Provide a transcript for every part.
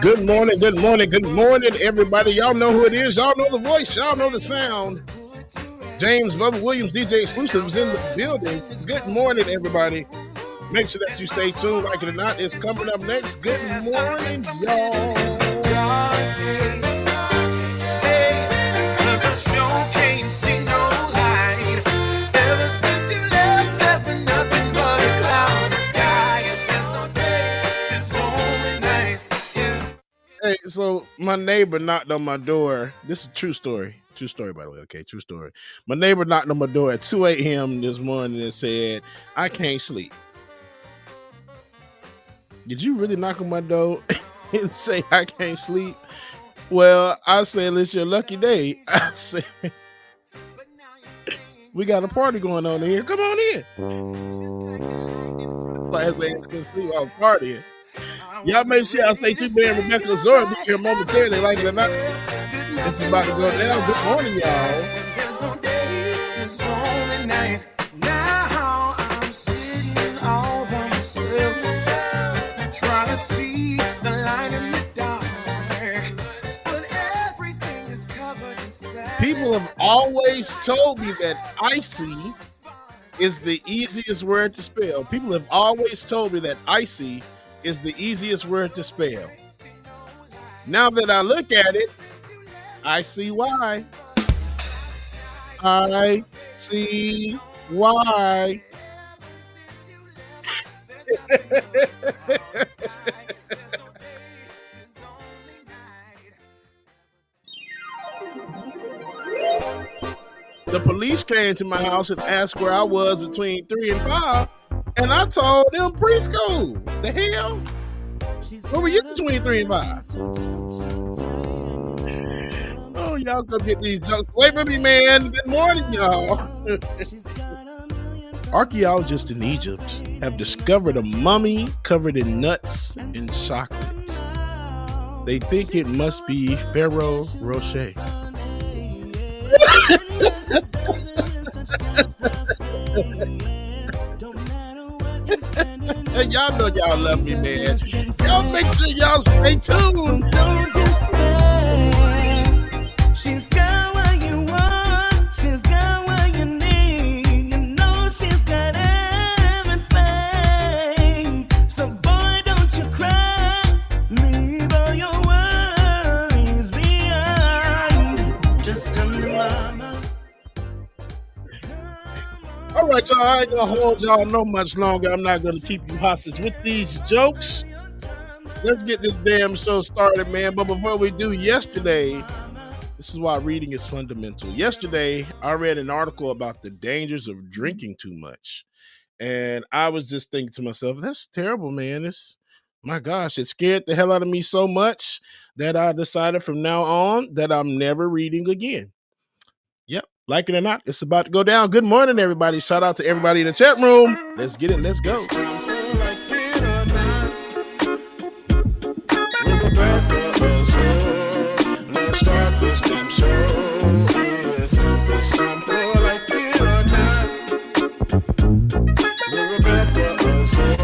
Good morning, good morning, good morning, everybody. Y'all know who it is. Y'all know the voice. Y'all know the sound. James Bubba Williams, DJ Exclusive, is in the building. Good morning, everybody. Make sure that you stay tuned. Like it or not, it's coming up next. Good morning, y'all. Hey, so my neighbor knocked on my door. This is a true story. True story, by the way. Okay, true story. My neighbor knocked on my door at 2 a.m. this morning and said, I can't sleep. Did you really knock on my door and say I can't sleep? Well, I said, it's your lucky day. I said, we got a party going on here. Come on in. Last ass couldn't sleep. I was partying. Y'all make sure y'all stay tuned. Man, Rebecca Azor will be here momentarily, like it or not. This is about to go down. Good morning, y'all. Now I'm sitting all by myself, trying to see the light in the dark, but everything is covered in sadness. People have always told me that icy is the easiest word to spell. People have always told me that icy is the easiest word to spell. Now that I look at it, I see why. I see why. The police came to my house and asked where I was between 3 and 5. And I told them preschool. The hell? Where were you between 3 and 5? Oh, y'all go get these jokes away from me, man. Good morning, y'all. Archaeologists in Egypt have discovered a mummy covered in nuts and chocolate. They think it must be Pharaoh Rocher. Y'all know y'all love me, man. Y'all make sure y'all stay tuned. So don't despair. She's got what you want. She's got what you need. You know she's got everything. So boy, don't you cry. Leave all your worries behind. Just come to mama. All right, y'all. I ain't gonna hold y'all no much longer. I'm not gonna keep you hostage with these jokes. Let's get this damn show started, man. But before we do, yesterday, this is why reading is fundamental. Yesterday, I read an article about the dangers of drinking too much. And I was just thinking to myself, that's terrible, man. My gosh, it scared the hell out of me so much that I decided from now on that I'm never reading again. Yep. Like it or not, it's about to go down. Good morning, everybody. Shout out to everybody in the chat room. Let's get it. Let's go. Let's start this damn show. It's time for like it or not. Rebecca Azor.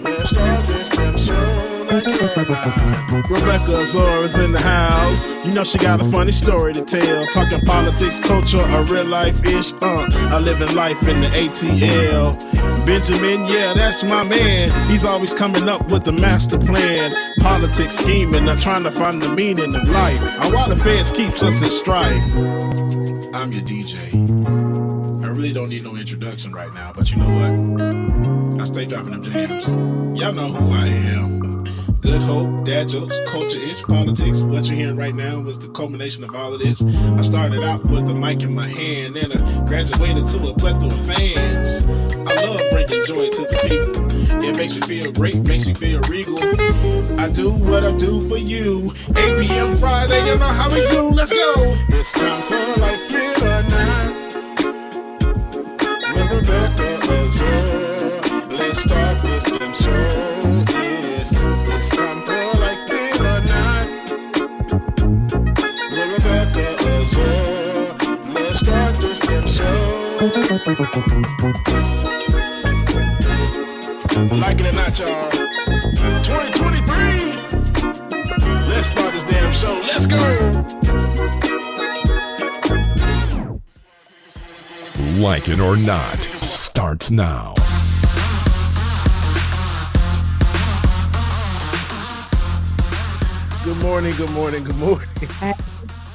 Let's start this damn show like it or not. Rebecca Azor is in the house. You know she got a funny story to tell. Talking politics, culture, or real life-ish. I live in life in the ATL. Benjamin, yeah, that's my man. He's always coming up with the master plan. Politics scheming, I'm trying to find the meaning of life. And while the feds keeps us in strife. I'm your DJ. I really don't need no introduction right now, but you know what? I stay dropping them jams. Y'all know who I am. Good hope, dad jokes, culture-ish, politics. What you're hearing right now was the culmination of all of this. I started out with the mic in my hand, and I graduated to a plethora of fans. I love bringing joy to the people. It makes me feel great, makes me feel regal. I do what I do for you. 8 p.m. Friday, you know how we do. Let's go. It's time for like it or not. With Rebecca Azor. Let's start this damn show. It's time for like it or not. With Rebecca Azor. Let's start this damn show. Like it or not, y'all. 2023. Let's start this damn show. Let's go. Like it or not, starts now. Good morning, good morning, good morning. I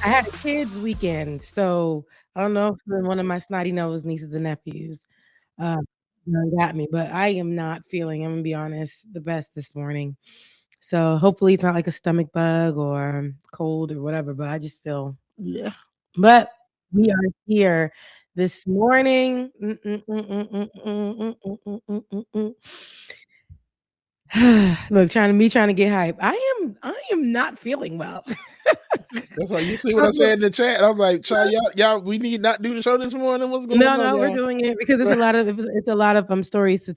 had a kids weekend, so I don't know if one of my snotty nose nieces and nephews got me, but I am not feeling, I'm gonna be honest, the best this morning. So hopefully it's not like a stomach bug or cold or whatever, but I just feel, yeah. But we are here this morning. Look, trying to get hype. I am not feeling well. That's why you see what I said in the chat. I'm like, child, y'all, we need not do the show this morning. What's going on? No, we're doing it because it's a lot of stories to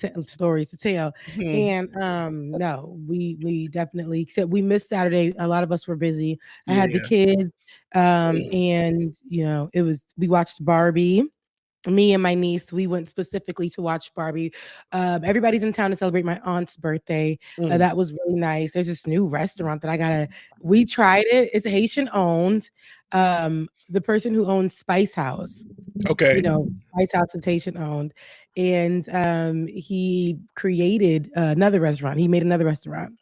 tell. And no, we definitely, except we missed Saturday. A lot of us were busy. I had the kids, and we watched Barbie. Me and my niece, we went specifically to watch Barbie. Everybody's in town to celebrate my aunt's birthday. That was really nice. There's this new restaurant that we tried it. It's Haitian owned. The person who owns Spice House. Okay. Spice House is Haitian owned. And he created another restaurant. He made another restaurant.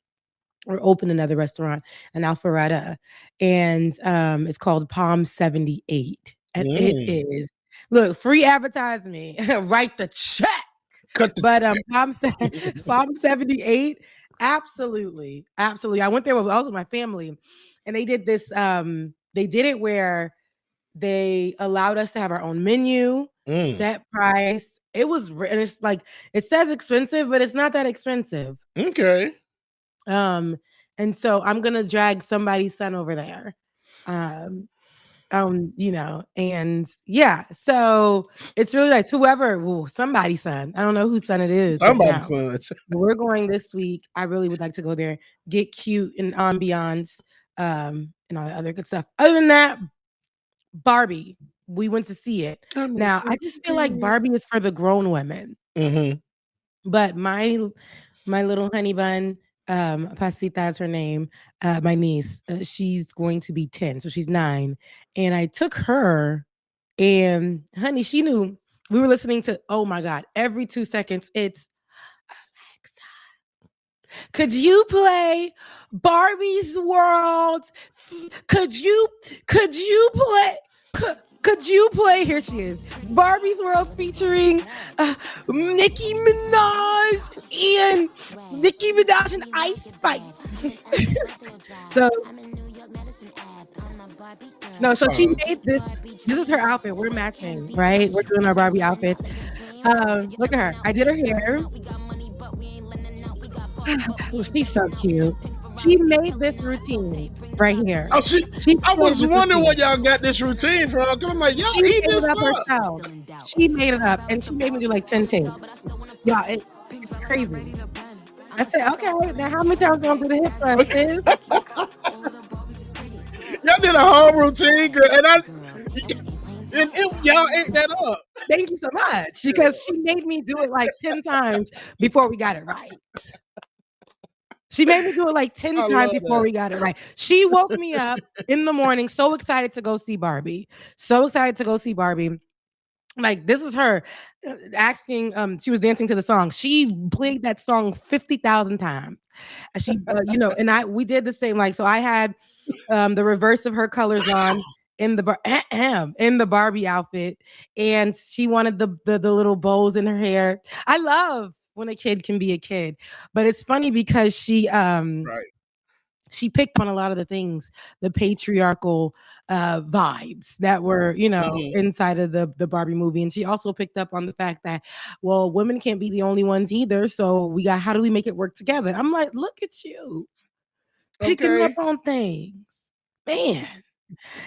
Or opened another restaurant in Alpharetta. And it's called Palm 78. And it is, look, free advertisement. Write the check. But Palm 78, absolutely. I went there with my family, and they did this. They did it where they allowed us to have our own menu, set price. It was, and it's like, it says expensive, but it's not that expensive. Okay. And so I'm gonna drag somebody's son over there. And yeah, so it's really nice. Somebody's son. I don't know whose son it is. Somebody's son. We're going this week. I really would like to go there, get cute in ambiance, and all the other good stuff. Other than that, Barbie, we went to see it. Now, I just feel like Barbie is for the grown women. But my little honey bun, Pasita is her name, my niece, she's going to be 10, so she's 9. And I took her, and honey, she knew. We were listening to, oh my God, every 2 seconds, it's, Alexa, could you play Barbie's World? Could you play, here she is, Barbie's World featuring Nicki Minaj and Ice Spice. So she made this. This is her outfit. We're matching, right? We're doing our Barbie outfit. Look at her. I did her hair. She's so cute. She made this routine right here. Oh, I was wondering where y'all got this routine from. I'm like, y'all eat this up herself. She made it up, and she made me do like 10 takes. Yeah, it's crazy. I said, okay, now how many times do I do the hip thrust? Y'all did a whole routine, girl, and y'all ate that up. Thank you so much, because she made me do it like 10 times before we got it right. She made me do it like 10 times before we got it right. She woke me up in the morning, so excited to go see Barbie. Like, this is her asking, she was dancing to the song. She played that song 50,000 times. And she, we did the same. Like, so I had the reverse of her colors on in the Barbie outfit. And she wanted the little bows in her hair. I love when a kid can be a kid, but it's funny because she picked on a lot of the things, the patriarchal vibes that were, inside of the Barbie movie. And she also picked up on the fact that, well, women can't be the only ones either. So how do we make it work together? I'm like, look at you picking up on things, man.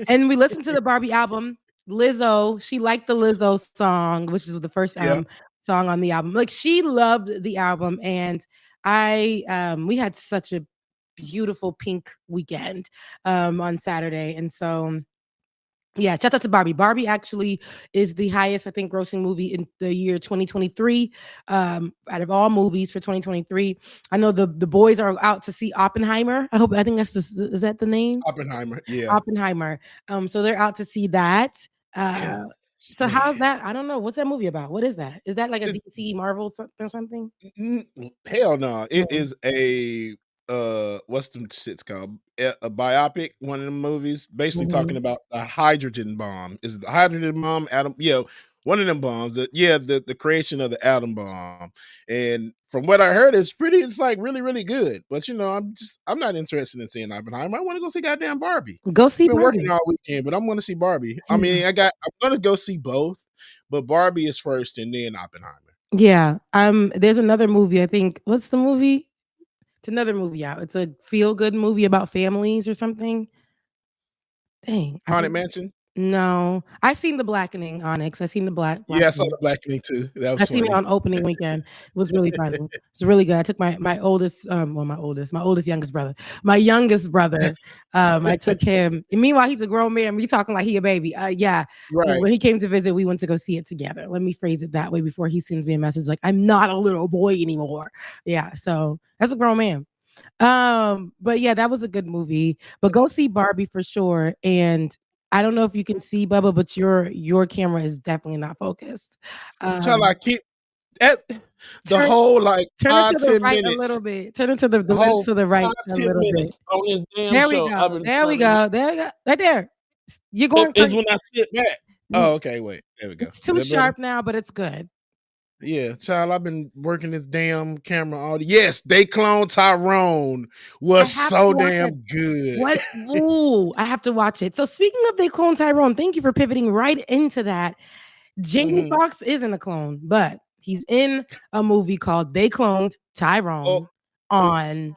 And we listened to the Barbie album. Lizzo, she liked the Lizzo song, which is the first song on the album. Like, she loved the album, and we had such a beautiful pink weekend on Saturday, and so Yeah, shout out to Barbie. Barbie actually is the highest, I think, grossing movie in the year 2023. Out of all movies for 2023, I know the boys are out to see Oppenheimer. I think that's is that the name? Oppenheimer. Yeah. Oppenheimer. So they're out to see that. Uh, so Man. how's that? I don't know. What's that movie about? What is that? Is that like a It- DC Marvel or something? Hell no. It Mm. is a what's the shit's called? A biopic, one of the movies, basically talking Mhm. about the hydrogen bomb. Is it the hydrogen bomb, atom? Yeah, one of them bombs. The creation of the atom bomb. And from what I heard, it's like really, really good. But I'm not interested in seeing Oppenheimer. I want to go see goddamn Barbie. Go see Been working Barbie. all weekend, but I'm gonna see Barbie. I Yeah. mean, I'm gonna go see both, but Barbie is first and then Oppenheimer. Yeah. There's another movie, I think. What's the movie? It's another movie out. It's a feel-good movie about families or something. Dang. Haunted Mansion? No. I seen The Blackening, Onyx. I seen The Yeah, I saw Blackening. The Blackening too. That I was seen it funny. on opening weekend. It was really fun. It was really good. I took my oldest, youngest brother. My youngest brother, I took him. And meanwhile, he's a grown man. Me talking like he a baby. Yeah. Right. When he came to visit, we went to go see it together. Let me phrase it that way before he sends me a message like, I'm not a little boy anymore. Yeah. So that's a grown man. But yeah, that was a good movie. But go see Barbie for sure. And I don't know if you can see Bubba, but your camera is definitely not focused. Shall I keep at the Turn whole like turn it to the 5-10 right a minutes? little bit. Turn it to the The lens whole to the right five, a 10 little bit. minutes on this damn There we show. I've go. been There we funny. go. There we go. Right there. You're going Is crazy. when I sit back. Oh, okay, wait. There we go. It's too Is that better? sharp now, but it's good. Yeah, child, I've been working this damn camera all yes, they cloned Tyrone was so damn good. What? Ooh, I have to watch it. So speaking of They Clone Tyrone, thank you for pivoting right into that. Jamie Foxx isn't a clone, but he's in a movie called They Cloned Tyrone on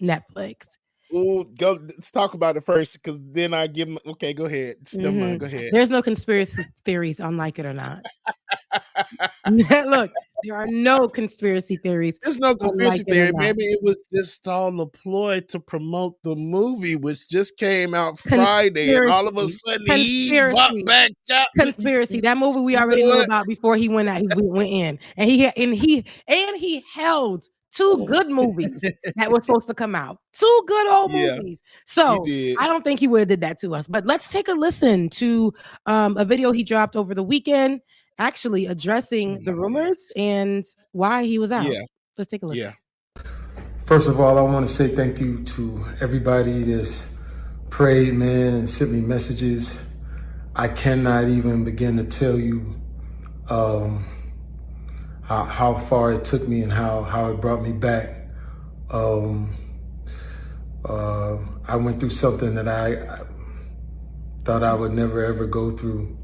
Netflix. Go. Let's talk about it first, because then I give him. Okay, go ahead. Never mind. Go ahead. There's no conspiracy theories on Like It or Not. Look, there are no conspiracy theories. There's no conspiracy Like It or theory. Not. Maybe it was just all a ploy to promote the movie, which just came out Friday, and all of a sudden he popped back out. Conspiracy. That movie we already knew about before he went out. He went in, and he held two good movies that were supposed to come out. Two good old movies. So I don't think he would have did that to us. But let's take a listen to a video he dropped over the weekend, actually addressing the rumors and why he was out. Yeah. Let's take a listen. Yeah. First of all, I want to say thank you to everybody that's prayed, man, and sent me messages. I cannot even begin to tell you how far it took me and how it brought me back. I went through something that I thought I would never ever go through.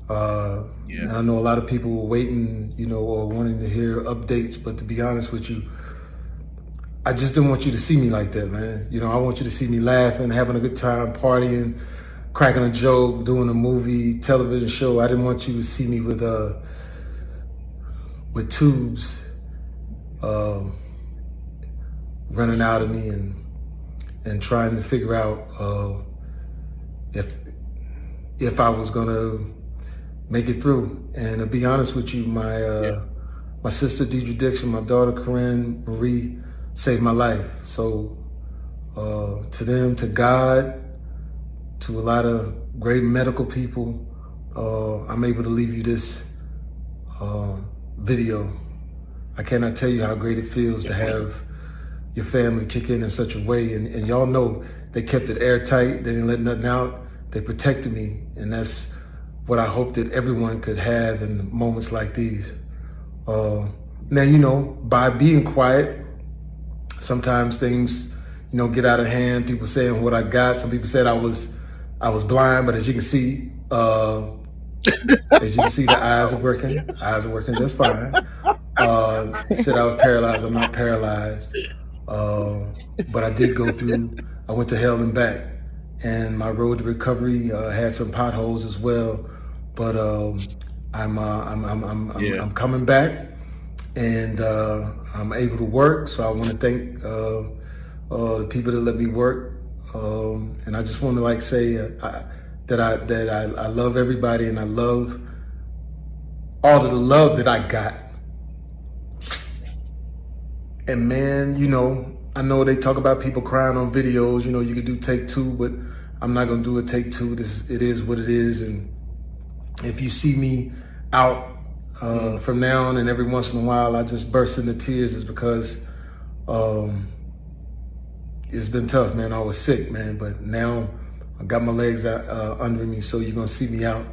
And I know a lot of people were waiting, or wanting to hear updates, but to be honest with you, I just didn't want you to see me like that, man. I want you to see me laughing, having a good time, partying, cracking a joke, doing a movie, television show. I didn't want you to see me with tubes running out of me and trying to figure out if I was gonna make it through. And to be honest with you, my sister Deidre Dixon, my daughter Corinne Marie saved my life. So to them, to God, to a lot of great medical people, I'm able to leave you this video. I cannot tell you how great it feels to have your family kick in such a way. And y'all know they kept it airtight. They didn't let nothing out. They protected me. And that's what I hope that everyone could have in moments like these. Now, by being quiet, sometimes things, get out of hand. People saying what I got. Some people said I was blind, but as you can see, the eyes are working. Eyes are working just fine. They said I was paralyzed. I'm not paralyzed. But I did go through. I went to hell and back, and my road to recovery had some potholes as well. But I'm coming back, and I'm able to work. So I want to thank the people that let me work. And I just want to say that I love everybody, and I love all of the love that I got. And man, I know they talk about people crying on videos. You can do take two, but I'm not gonna do a take two. It is what it is. And if you see me out from now on, and every once in a while I just burst into tears, is because it's been tough, man. I was sick, man, but now I got my legs under me, so you're gonna see me out.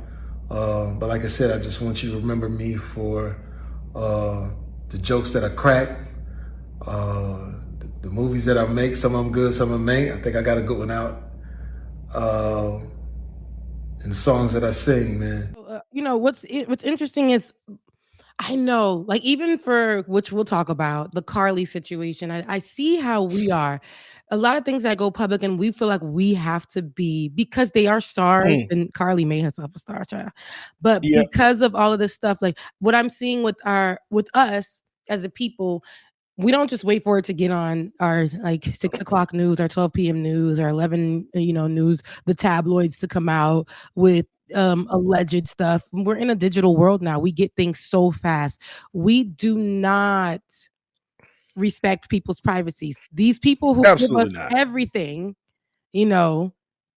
But like I said, I just want you to remember me for the jokes that I crack, the movies that I make. Some of them good, some of them ain't. I think I got a good one out. And the songs that I sing, man. What's interesting is, I know, like, even for, which we'll talk about, the Carlee situation, I see how we are. A lot of things that go public, and we feel like we have to be, because they are stars, and Carlee made herself a star child. But because of all of this stuff, like what I'm seeing with us as a people, we don't just wait for it to get on our 6 o'clock news, our 12 p.m. news, our 11 news, the tabloids to come out with alleged stuff. We're in a digital world now. We get things so fast. We do not respect people's privacies. These people who give us everything,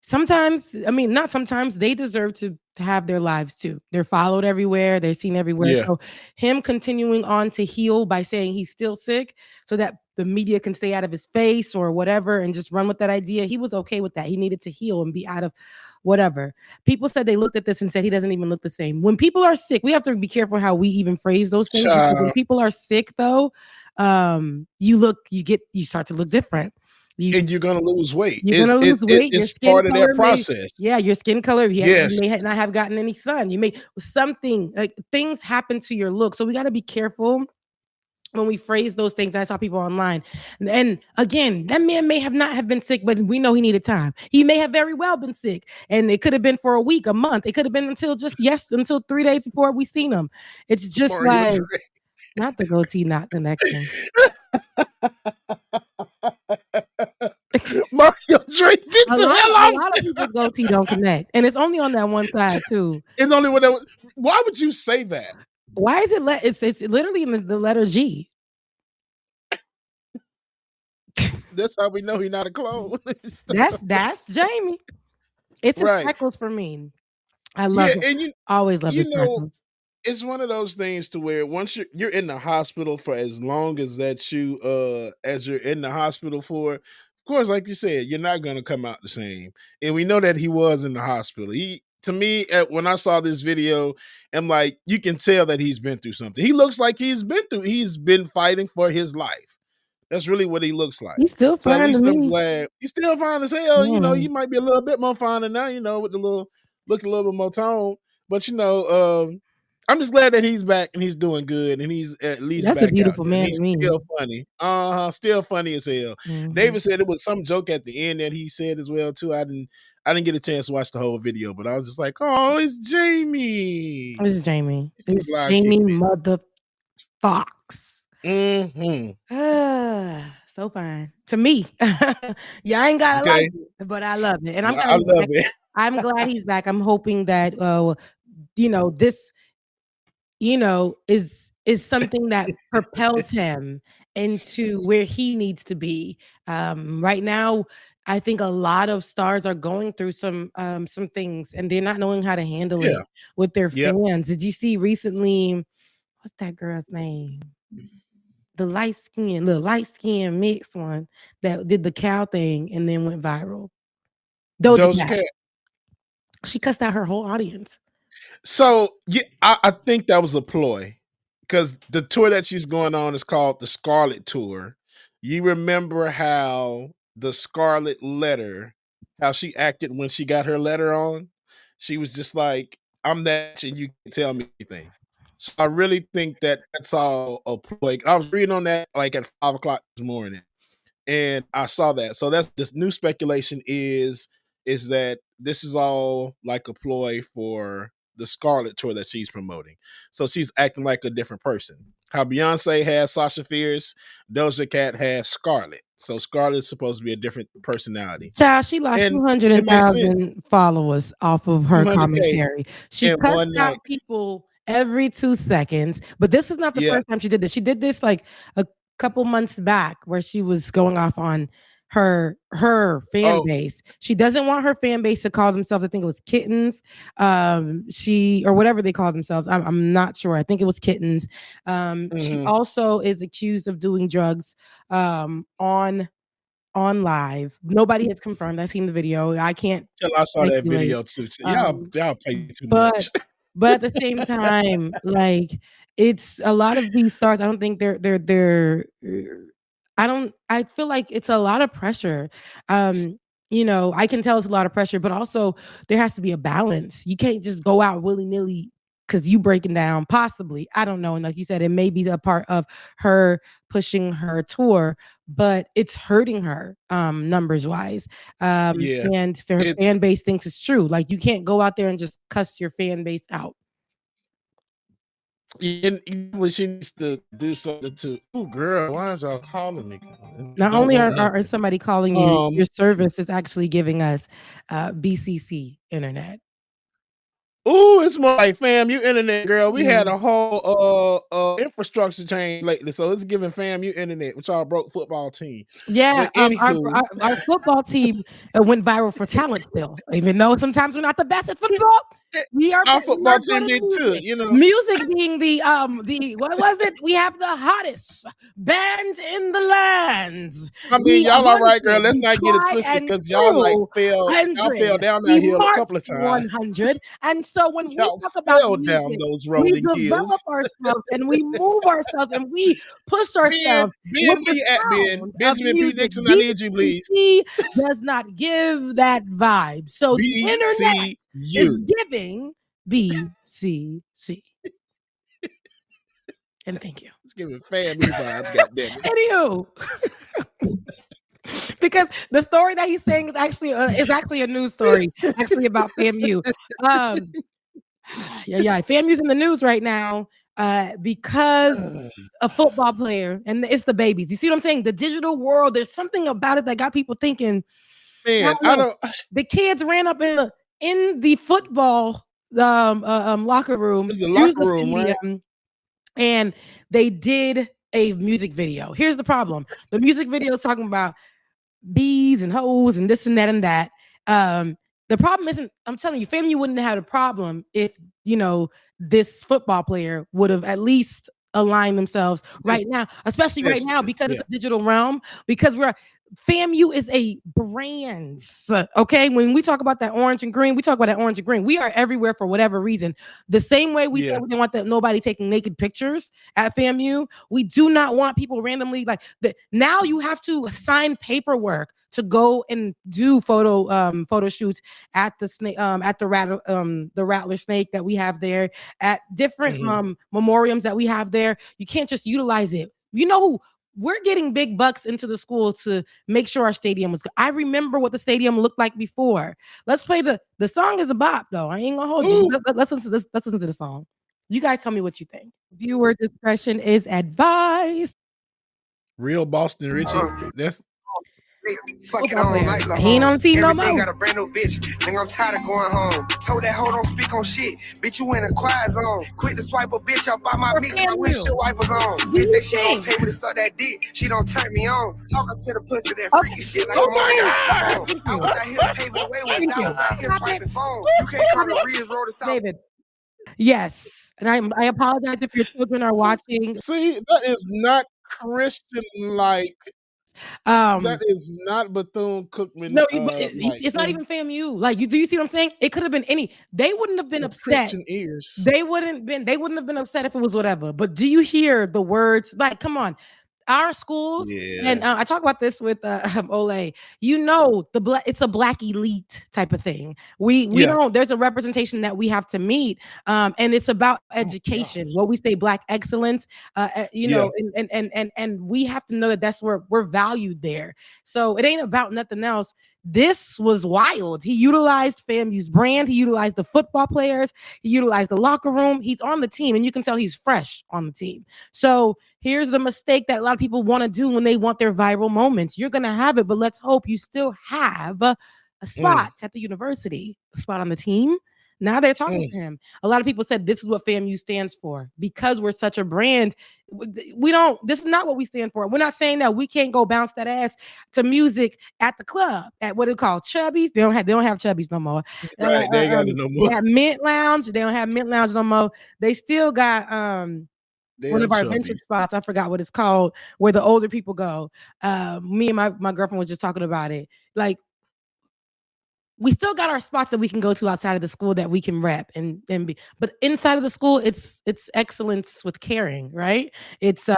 sometimes, not sometimes, they deserve to have their lives too. They're followed everywhere. They're seen everywhere. Yeah. So him continuing on to heal by saying he's still sick so that the media can stay out of his face or whatever and just run with that idea. He was okay with that. He needed to heal and be out of whatever. People said they looked at this and said he doesn't even look the same. When people are sick, we have to be careful how we even phrase those things. When people are sick though, you start to look different. And you're gonna lose weight. You're gonna lose weight. It's part of that process. Your skin color. You may not have gotten any sun. You may something like things happen to your look. So we got to be careful when we phrase those things. I saw people online, and again, that man may have not have been sick, but we know he needed time. He may have very well been sick, and it could have been for a week, a month. It could have been until 3 days before we seen him. It's just Mario Drake. Not the goatee, not connection. Mario Drake, get the hell out! A lot of people's goatee don't connect, and it's only on that one side too. It's only when that. Why would you say that? Why is it? It's literally in the letter G. That's how we know he's not a clone. That's Jamie. It's right. Freckles for me. I love it. And always love it. Freckles. It's one of those things to where once you're in the hospital for as long as as you're in the hospital for, of course, like you said, you're not going to come out the same. And we know that he was in the hospital. To me, when I saw this video, I'm like, you can tell that he's been through something. He looks like he's been fighting for his life. That's really what he looks like. He's still fine. At least I'm glad he's still fine as hell. Yeah. He might be a little bit more fine than now, with the look a little bit more tone. But I'm just glad that he's back and he's doing good and he's at least that's back a beautiful out. Man. He's still funny. Still funny as hell. Mm-hmm. David said it was some joke at the end that he said as well too. I didn't get a chance to watch the whole video, but I was just like, oh, it's Jamie. It's Jamie. It's Jamie mother Foxx. Mm-hmm. So fine to me. Yeah, I ain't gotta like it, but I love it, and I love it. I'm glad he's back. I'm hoping that this is something that propels him into where he needs to be. Right now, I think a lot of stars are going through some things, and they're not knowing how to handle it with their fans. Did you see recently? What's that girl's name? The light skin mixed one that did the cow thing and then went viral. Doja Cat. She cussed out her whole audience. So I think that was a ploy because the tour that she's going on is called the Scarlet Tour. You remember how the Scarlet letter, how she acted when she got her letter on? She was just like, I'm that and you can tell me anything. So I really think that that's all a ploy. I was reading on that like at 5 o'clock this morning and I saw that. So that's this new speculation is that this is all like a ploy for the Scarlet Tour that she's promoting. So she's acting like a different person. How Beyonce has Sasha Fierce, Doja Cat has Scarlet. So Scarlett's supposed to be a different personality. Child, she lost And it makes sense. 200,000 followers off of her 200K commentary. She in cussed one out night. people every 2 seconds. But this is not the Yeah. first time she did this. She did this like a couple months back where she was going off on her fan base. She doesn't want her fan base to call themselves, I think it was kittens. She or whatever they call themselves. I'm not sure. I think it was kittens. She also is accused of doing drugs on live. Nobody has confirmed. I've seen the video. I can't Till I saw that speculate. video too. So y'all play too But much. but at the same time, like it's a lot of these stars. I don't think they're I feel like it's a lot of pressure. You know, I can tell it's a lot of pressure, but also there has to be a balance. You can't just go out willy-nilly because you breaking down, possibly. I don't know. And like you said, it may be a part of her pushing her tour, but it's hurting her numbers wise. Yeah. And her fan base thinks it's true. Like you can't go out there and just cuss your fan base out. And she needs to do something to. Oh, girl, why is y'all calling me? Not only are somebody calling you, your service is actually giving us BCC internet. Oh, it's more like FAMU internet, girl. We had a whole infrastructure change lately, so it's giving FAMU internet, which our broke football team. Yeah, but our football team went viral for talent still, even though sometimes we're not the best at football. Our football team did too, you know. Music being the what was it? We have the hottest band in the land. I mean, y'all all right, girl. Let's not get it twisted because y'all like fell down that hill a couple of times. 100, and so when we talk fell about music, down those we rolling develop hills. ourselves and we move ourselves and we push ourselves. Ben, where you at, Ben? Benjamin P. Dixon, I need you, please. He does not give that vibe. So the internet is giving BCC. And thank you. It's giving FAMU vibes, goddammit. Anywho. Because the story that he's saying is actually a news story, actually about FAMU. FAMU's in the news right now because a football player, and it's the babies. You see what I'm saying? The digital world, there's something about it that got people thinking. Man, the kids ran up in the football locker room. It's the locker room, right? And they did a music video. Here's the problem. The music video is talking about bees and hoes and this and that and that. The problem isn't, I'm telling you, FAMU wouldn't have had a problem if, you know, this football player would have at least aligned themselves right now, especially right now because it's a digital realm, because FAMU is a brand. Okay. When we talk about that orange and green, we talk about that orange and green. We are everywhere for whatever reason. The same way we said we didn't want nobody taking naked pictures at FAMU. We do not want people randomly now you have to sign paperwork to go and do photo shoots at the snake, at the rattler snake that we have there, at different memoriams that we have there. You can't just utilize it. You know, we're getting big bucks into the school to make sure our stadium was good. I remember what the stadium looked like before. Let's play the song is a bop though. I ain't gonna hold you. Let's listen to this. Let's listen to the song. You guys tell me what you think. Viewer discretion is advised. Real Boston Richie. That's Fucking on like he ain't on the team no more. Got a brand new bitch. Think I'm tired of going home. Told that hoe don't speak on shit. Bitch, you in a quiet zone. Quit to swipe a bitch up by my mix. My windshield wipers on. Bitch say she don't pay me to suck that dick. She don't turn me on. Talking to the pussy that freaky shit like I'm on the phone. I was out here paving the way when I was out here swiping phones. You can't come to Reed's Road to South. David. Yes. And I apologize if your children are watching. See, that is not Christian like. That is not Bethune-Cookman. No, it's not even FAMU. Like, do you see what I'm saying? It could have been any. They wouldn't have been upset. Christian ears. They wouldn't have been upset if it was whatever. But do you hear the words? Like, come on. Our schools, and I talk about this with Ole. You know, it's a black elite type of thing. We don't. There's a representation that we have to meet, and it's about education. What we say, black excellence. You know, and we have to know that that's where we're valued there. So it ain't about nothing else. this was wild. He utilized FAMU's brand. He utilized the football players. He utilized the locker room. He's on the team, and you can tell he's fresh on the team. So here's the mistake that a lot of people want to do when they want their viral moments. You're going to have it, but let's hope you still have a spot at the university, a spot on the team. Now they're talking to him. A lot of people said this is what FAMU stands for because we're such a brand. This is not what we stand for. We're not saying that we can't go bounce that ass to music at the club at what it called Chubbies. They don't have Chubbies no more. Right, they ain't got it no more. They have Mint Lounge. They don't have Mint Lounge no more. They still got one of our vintage spots. I forgot what it's called, where the older people go. Me and my girlfriend was just talking about it. Like, we still got our spots that we can go to outside of the school that we can rep and be, but inside of the school, it's excellence with caring, right? It's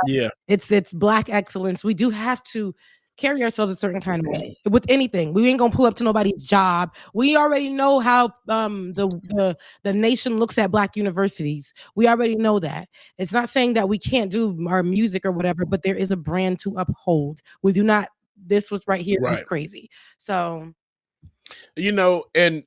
Black excellence. We do have to carry ourselves a certain kind of way with anything. We ain't gonna pull up to nobody's job. We already know how the nation looks at Black universities. We already know that. It's not saying that we can't do our music or whatever, but there is a brand to uphold. We do not. This was right here. Right. Crazy. So. And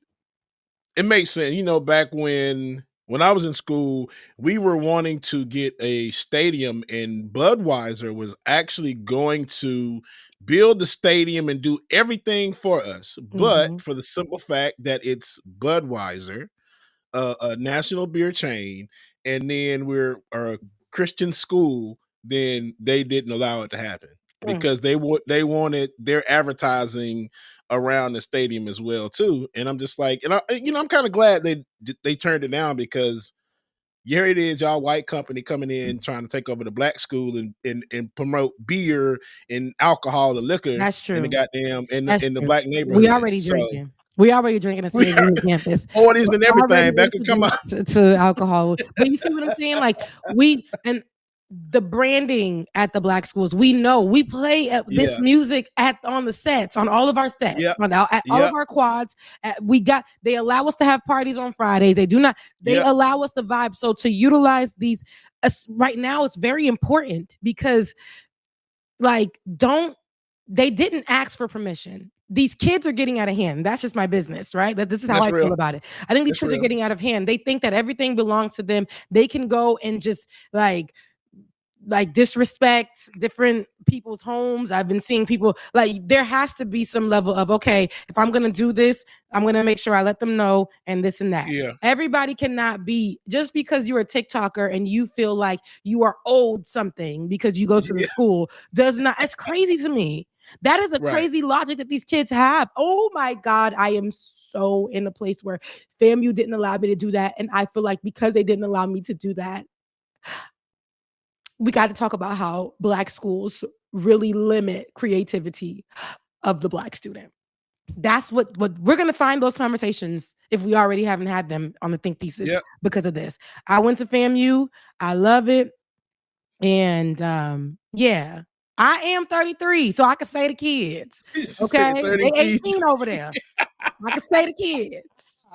it makes sense. Back when I was in school, we were wanting to get a stadium, and Budweiser was actually going to build the stadium and do everything for us. But for the simple fact that it's Budweiser, a national beer chain, and then we're a Christian school, then they didn't allow it to happen because they wanted their advertising around the stadium as well too. And I'm just like, and I'm kind of glad they turned it down, because here it is, y'all white company coming in trying to take over the Black school and promote beer and alcohol and liquor. That's true. In the goddamn in the Black neighborhood. We already drinking. We already drinking at CMU campus. Parties and everything. Back and come out to alcohol. But you see what I'm saying? Like the branding at the Black schools, we know we play this music on the sets, on all of our sets, all of our quads. They allow us to have parties on Fridays. They allow us to vibe. So to utilize these right now, it's very important because they didn't ask for permission. These kids are getting out of hand. That's just my business, right? This is how I feel about it. I think these kids are getting out of hand. They think that everything belongs to them. They can go and just like disrespect different people's homes. I've been seeing people there has to be some level of, okay, if I'm going to do this, I'm going to make sure I let them know and this and that. Yeah. Everybody cannot be, just because you're a TikToker and you feel like you are owed something because you go to the school does not, it's crazy to me. That is a crazy logic that these kids have. Oh my God. I am so in a place where FAMU didn't allow me to do that. And I feel like because they didn't allow me to do that, we got to talk about how Black schools really limit creativity of the Black student. That's what we're going to find those conversations if we already haven't had them on the think pieces because of this. I went to FAMU. I love it. And I am 33, so I can say the kids. Okay, they 18 over there. I can say the kids.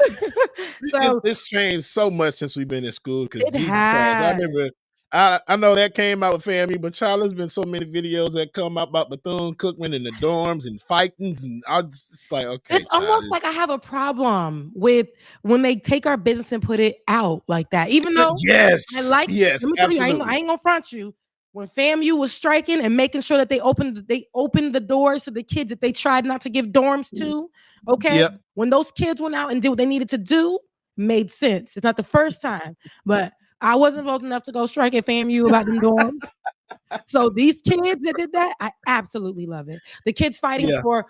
So it's changed so much since we've been in school. Because Jesus Christ, I remember. I know that came out with FAMU, but child, there's been so many videos that come out about Bethune-Cookman and the dorms and fightings, and I was just like, okay. It's almost like I have a problem with when they take our business and put it out like that. Even though let me tell you, I ain't gonna front you. When FAMU was striking and making sure that they opened the doors to the kids that they tried not to give dorms to, okay? When those kids went out and did what they needed to do, made sense. It's not the first time, but I wasn't bold enough to go strike at FAMU about them dorms. So these kids that did that, I absolutely love it. The kids fighting for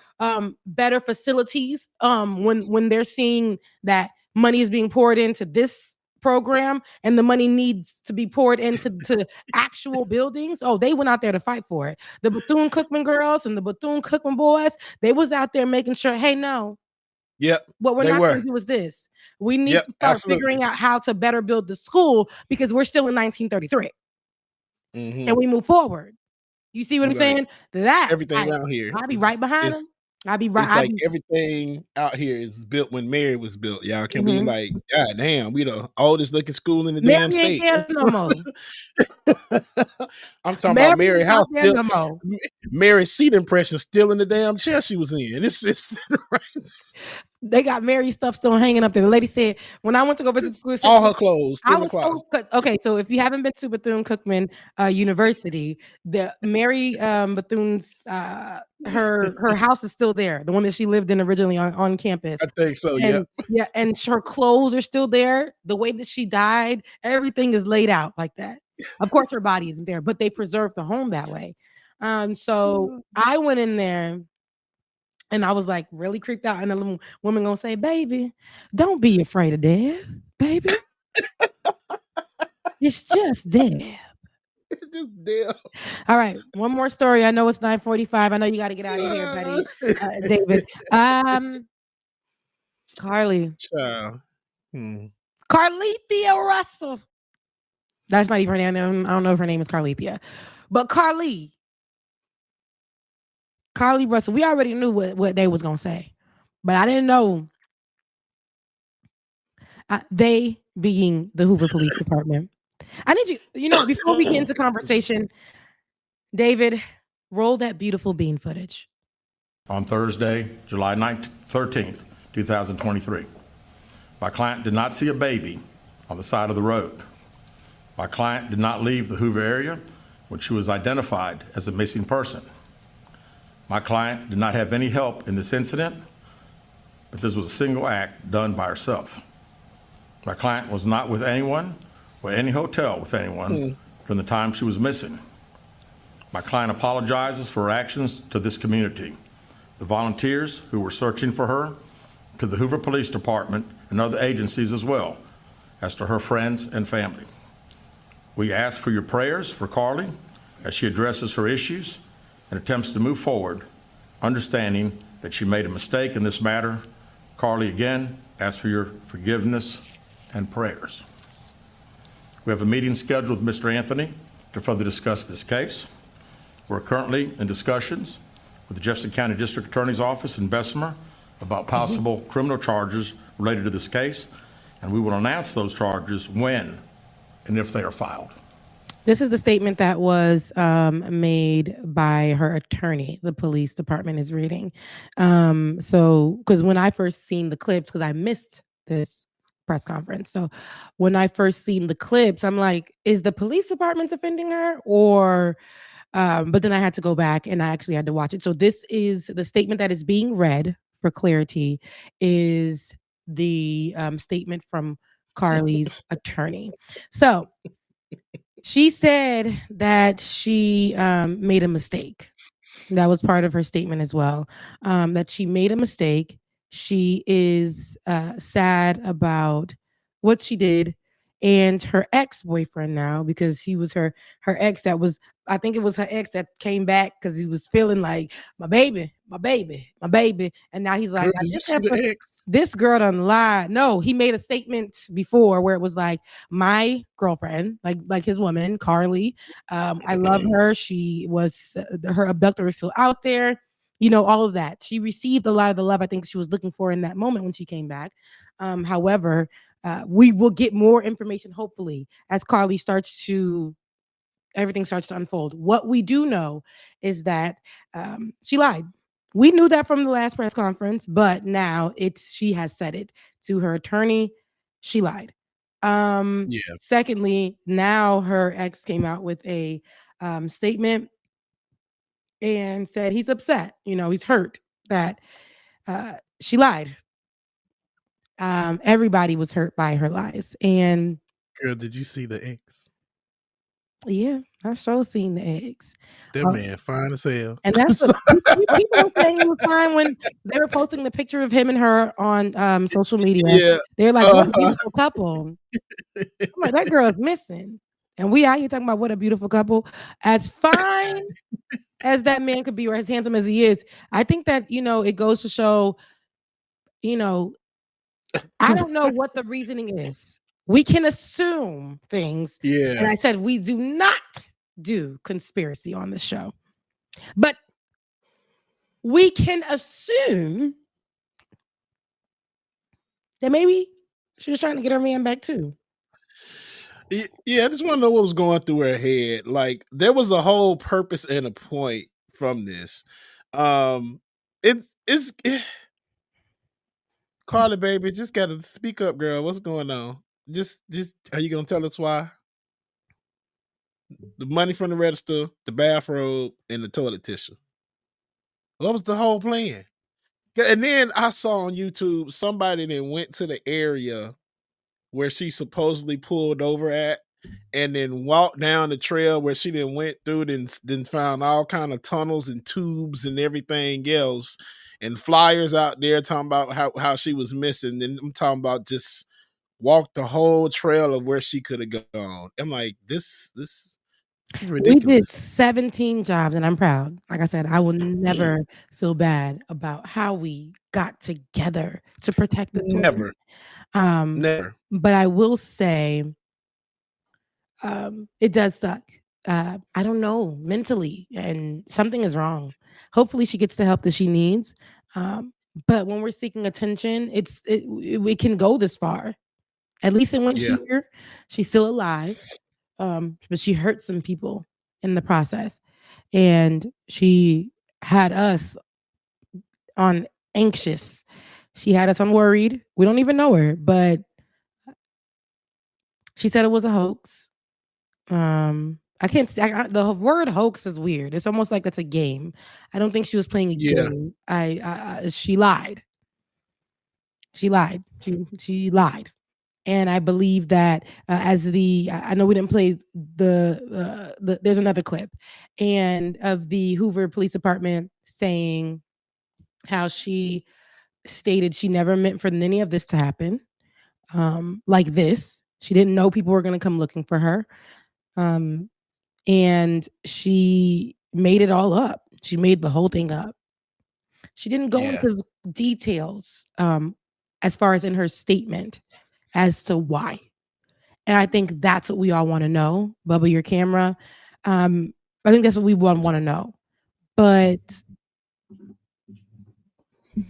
better facilities when they're seeing that money is being poured into this program and the money needs to be poured into actual buildings. Oh, they went out there to fight for it. The Bethune-Cookman girls and the Bethune-Cookman boys, they was out there making sure, hey, no. Yep. What we're not going to do is this. We need to start figuring out how to better build the school because we're still in 1933. And we move forward. You see what I'm saying? That everything around here. I'll be right behind them. I'll be right. It's like everything out here is built when Mary was built. Y'all can be like, God damn, we the oldest looking school in the damn state. No more. I'm talking about Mary House still. No more. Mary's seat impression still in the damn chair she was in. It's right. They got Mary stuff still hanging up there. The lady said when I went to go visit the school, All her clothes still I in the was closet. okay. So if you haven't been to Bethune-Cookman University, the Mary Bethune's her house is still there. The one that she lived in originally on campus. I think so. And and her clothes are still there. The way that she died, everything is laid out like that. Of course, her body isn't there, but they preserved the home that way. So I went in there. And I was like really creeped out. And the little woman gonna say, "Baby, don't be afraid of death, baby. It's just death." It's just death. All right, one more story. I know it's 9:45. I know you got to get out of here, buddy. David. Carlee. Child. Carlethia Russell. That's not even her name. I don't know if her name is Carlethia. But Carlee Russell, we already knew what they was gonna say, but I didn't know they being the Hoover Police Department. I need you, before we get into conversation, David, roll that beautiful bean footage. On Thursday, July 13th, 2023, my client did not see a baby on the side of the road. My client did not leave the Hoover area when she was identified as a missing person. My client did not have any help in this incident, but this was a single act done by herself. My client was not with anyone or any hotel with anyone during the time she was missing. My client apologizes for her actions to this community, the volunteers who were searching for her, to the Hoover Police Department and other agencies as well, as to her friends and family. We ask for your prayers for Carlee as she addresses her issues and attempts to move forward, understanding that she made a mistake in this matter. Carlee, again, asks for your forgiveness and prayers. We have a meeting scheduled with Mr. Anthony to further discuss this case. We're currently in discussions with the Jefferson County District Attorney's Office in Bessemer about possible criminal charges related to this case, and we will announce those charges when and if they are filed. This is the statement that was made by her attorney. The police department is reading. Because when I first seen the clips, because I missed this press conference. So when I first seen the clips, I'm like, is the police department defending her? Or, but then I had to go back and I actually had to watch it. So this is the statement that is being read for clarity is the statement from Carlee's attorney. So she said that she made a mistake. That was part of her statement as well, that she made a mistake. She is sad about what she did and her ex-boyfriend now, because he was her ex that was, I think it was her ex that came back because he was feeling like my baby. And now he's like, Girl, this girl done lied. No, he made a statement before where it was like, my girlfriend, like his woman, Carlee, I love her. She was, her abductor is still out there. All of that. She received a lot of the love I think she was looking for in that moment when she came back. However, we will get more information, hopefully, as Carlee everything starts to unfold. What we do know is that she lied. We knew that from the last press conference, but now she has said it to her attorney. She lied. Secondly, now her ex came out with a statement and said he's upset. He's hurt that she lied. Everybody was hurt by her lies. And girl, did you see the ex? Yeah, I sure seen the eggs. That man fine as hell. And that's people were saying he was fine when they were posting the picture of him and her on social media. Yeah. They're like, what a beautiful couple. I'm like, that girl is missing. And we out here talking about what a beautiful couple. As fine as that man could be, or as handsome as he is, I think that, it goes to show, I don't know what the reasoning is. We can assume things. Yeah. And I said, we do not do conspiracy on the show. But we can assume that maybe she was trying to get her man back too. Yeah, I just want to know what was going through her head. Like, there was a whole purpose and a point from this. It's Carlee, baby, just gotta speak up, girl. What's going on? Just are you gonna tell us why? The money from the register, the bathrobe, and the toilet tissue. What was the whole plan? And then I saw on YouTube somebody that went to the area where she supposedly pulled over at, and then walked down the trail where she then went through, then found all kind of tunnels and tubes and everything else, and flyers out there talking about how she was missing. And I'm talking about just walked the whole trail of where she could have gone. I'm like, this is We ridiculous. did 17 jobs, and I'm proud. Like I said, I will never feel bad about how we got together to protect this woman. Never. But I will say, it does suck. I don't know, mentally, and something is wrong. Hopefully, she gets the help that she needs. But when we're seeking attention, it can go this far. At least it went Yeah. here. She's still alive, but she hurt some people in the process, and she had us on anxious. She had us on worried. We don't even know her, but she said it was a hoax. I can't say the word hoax is weird. It's almost like it's a game. I don't think she was playing a Yeah. game. She lied. She lied. She lied. And I believe that I know we didn't play there's another clip and of the Hoover Police Department saying how she stated she never meant for any of this to happen. Like this. She didn't know people were going to come looking for her. And she made it all up. She made the whole thing up. She didn't go into details as far as in her statement as to why. And I think that's what we all want to know. Bubba, your camera. I think that's what we want to know. But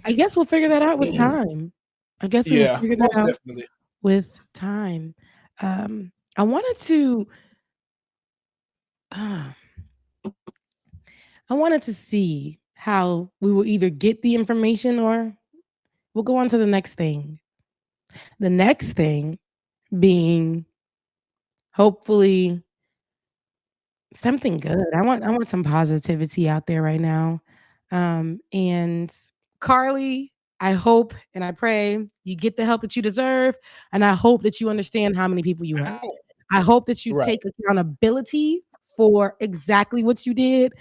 I guess we'll figure that out with time. I guess we will figure that out definitely. with time. I wanted to see how we will either get the information or we'll go on to the next thing. The next thing being hopefully something good. I want some positivity out there right now. And Carlee, I hope and I pray you get the help that you deserve, and I hope that you understand how many people you have. I hope that you take accountability for exactly what you did.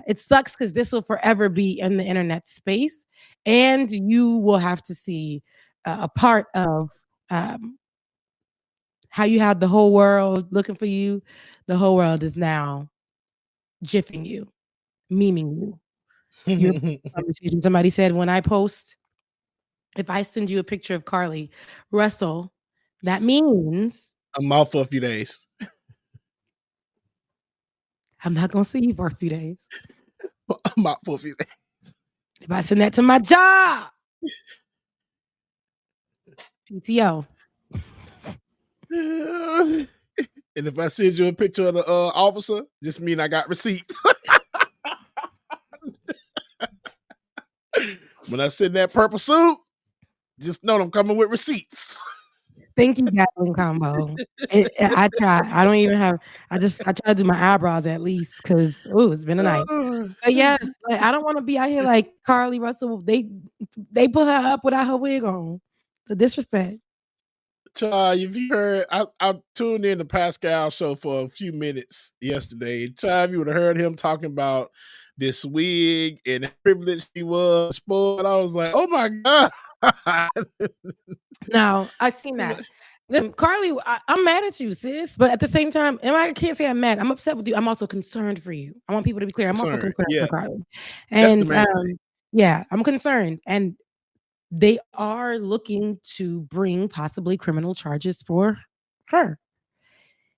It sucks because this will forever be in the internet space, and you will have to see a part of how you had the whole world looking for you. The whole world is now jiffing you, memeing you. Your conversation. Somebody said when I post, if I send you a picture of Carlee Russell, that means I'm out for a few days. I'm not gonna see you for a few days. I'm out for a few days. If I send that to my job, PTO. And if I send you a picture of the officer, just mean I got receipts. When I send that purple suit, just know I'm coming with receipts. Thank you, Gatling combo. I try. I don't even have. I try to do my eyebrows at least because it's been a night. But yes, like, I don't want to be out here like Carlee Russell. They put her up without her wig on. The disrespect. Child, if you heard, I tuned in to Pascal show for a few minutes yesterday. Child, you would have heard him talking about this wig and how privileged he was, spoiled. I was like, oh my God. Now, I seen that. Carlee, I'm mad at you, sis. But at the same time, I can't say I'm mad. I'm upset with you. I'm also concerned for you. I want people to be clear. I'm also concerned for Carlee. And yeah, I'm concerned. And they are looking to bring possibly criminal charges for her.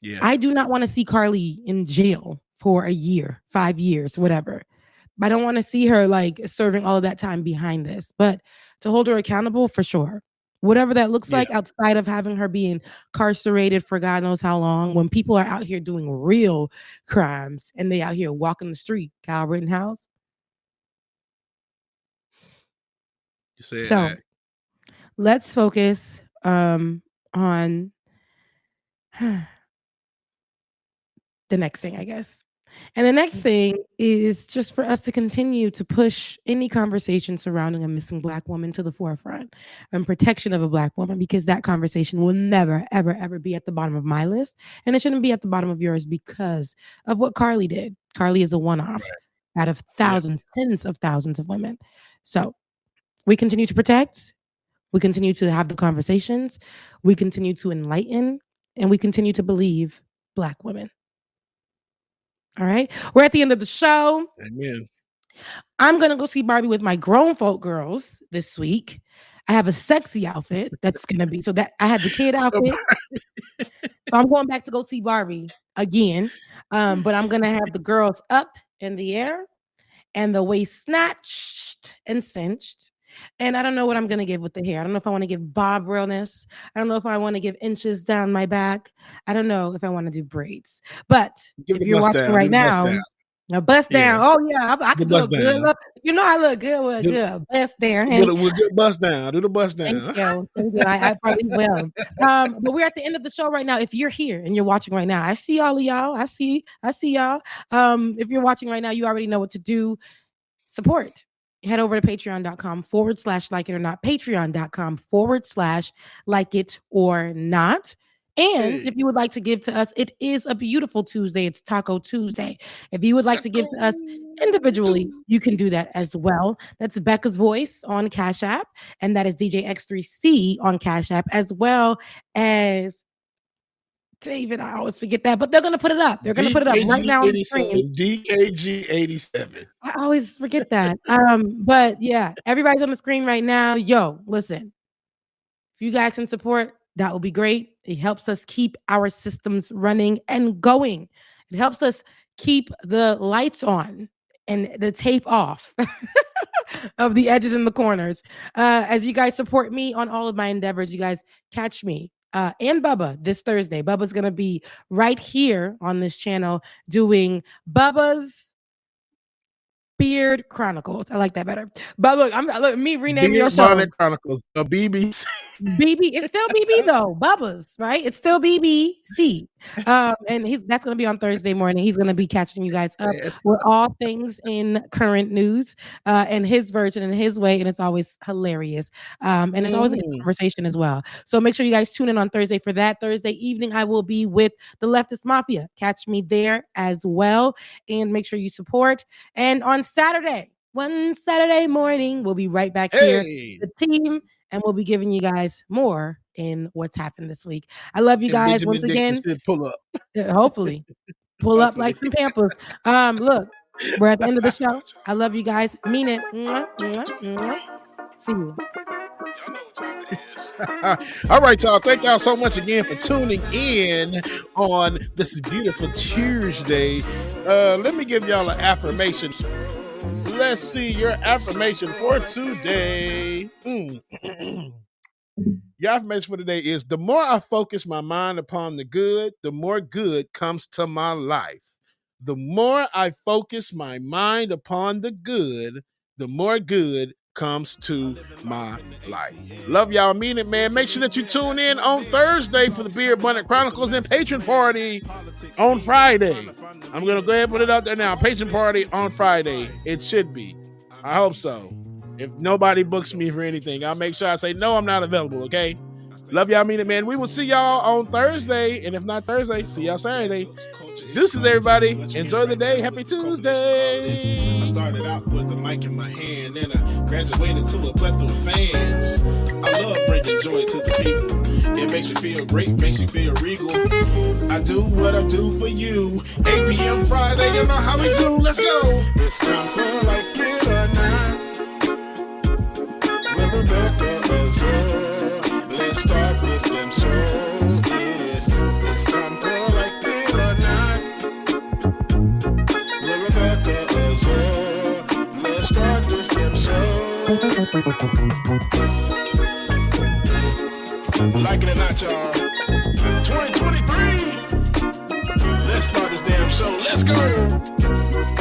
Yeah. I do not want to see Carlee in jail for a year, 5 years, whatever. I don't want to see her like serving all of that time behind this, but to hold her accountable for sure. Whatever that looks like outside of having her being incarcerated for God knows how long, when people are out here doing real crimes and they out here walking the street, Kyle Rittenhouse. You said So that. let's focus on the next thing, I guess. And the next thing is just for us to continue to push any conversation surrounding a missing Black woman to the forefront and protection of a Black woman, because that conversation will never, ever, ever be at the bottom of my list. And it shouldn't be at the bottom of yours because of what Carlee did. Carlee is a one-off out of thousands, tens of thousands of women. So we continue to protect. We continue to have the conversations. We continue to enlighten. And we continue to believe Black women. All right. We're at the end of the show. Amen. I'm going to go see Barbie with my grown folk girls this week. I have a sexy outfit that's going to be, so that I had the kid outfit. So I'm going back to go see Barbie again. But I'm going to have the girls up in the air and the waist snatched and cinched. And I don't know what I'm going to give with the hair. I don't know if I want to give bob realness. I don't know if I want to give inches down my back. I don't know if I want to do braids. But if you're watching right now, bust down. Oh, yeah. I can do a good look. You know I look good with a good bust down. We'll get bust down. Do the bust down. Thank you. I probably will. But we're at the end of the show right now. If you're here and you're watching right now, I see all of y'all. I see y'all. If you're watching right now, you already know what to do. Support. Head over to patreon.com/like it or not. Patreon.com/like it or not. And if you would like to give to us, it is a beautiful Tuesday. It's Taco Tuesday. If you would like to give to us individually, you can do that as well. That's Becca's Voice on Cash App. And that is DJ X3C on Cash App, as well as David. I always forget that, but they're going to put it up. They're going to put it up right now on the screen. DKG87. I always forget that. But yeah, everybody's on the screen right now. Yo, listen, if you guys can support, that will be great. It helps us keep our systems running and going. It helps us keep the lights on and the tape off of the edges and the corners. As you guys support me on all of my endeavors, you guys catch me and Bubba this Thursday. Bubba's going to be right here on this channel doing Bubba's Beard Chronicles. I like that better. But look, look me renaming your show. Beard Chronicles, a BBC. BB, it's still BB though. Bubba's, right? It's still BBC. And that's gonna be on Thursday morning. He's gonna be catching you guys up with all things in current news, and his version and his way, and it's always hilarious. And it's always a good conversation as well. So make sure you guys tune in on Thursday for that. Thursday evening, I will be with the Leftist Mafia. Catch me there as well, and make sure you support. And on one Saturday morning, we'll be right back here, the team. And we'll be giving you guys more in what's happened this week. I love you guys once again. Pull up. Hopefully. Pull up like some Pampers. Look, we're at the end of the show. I love you guys. Mean it. Mwah, mwah, mwah. See you. All right, y'all. Thank y'all so much again for tuning in on this beautiful Tuesday. Let me give y'all an affirmation. Let's see your affirmation for today. Your affirmation for today is: the more I focus my mind upon the good, the more good comes to my life. The more I focus my mind upon the good, the more good comes to my life. Love y'all, mean it, man. Make sure that you tune in on Thursday for the Beer Abundant Chronicles and Patron Party on Friday. I'm going to go ahead and put it out there now. Patron Party on Friday. It should be. I hope so. If nobody books me for anything, I'll make sure I say, no, I'm not available, okay? Love y'all, mean it, man. We will see y'all on Thursday. And if not Thursday, see y'all Saturday. Deuces, everybody. Enjoy the day. Happy Tuesday. I started out with the mic in my hand, and I graduated to a plethora of fans. I love bringing joy to the people. It makes me feel great, makes me feel regal. I do what I do for you. 8 p.m. Friday, you know how we do. Let's go. It's time for Like It or Not. With Rebecca Azor. Let's start with them show. Yes, it's time for Like It or Not. With Rebecca Azor. Let's start with them show. Like it or not, y'all. 2023. Let's start this damn show. Let's go.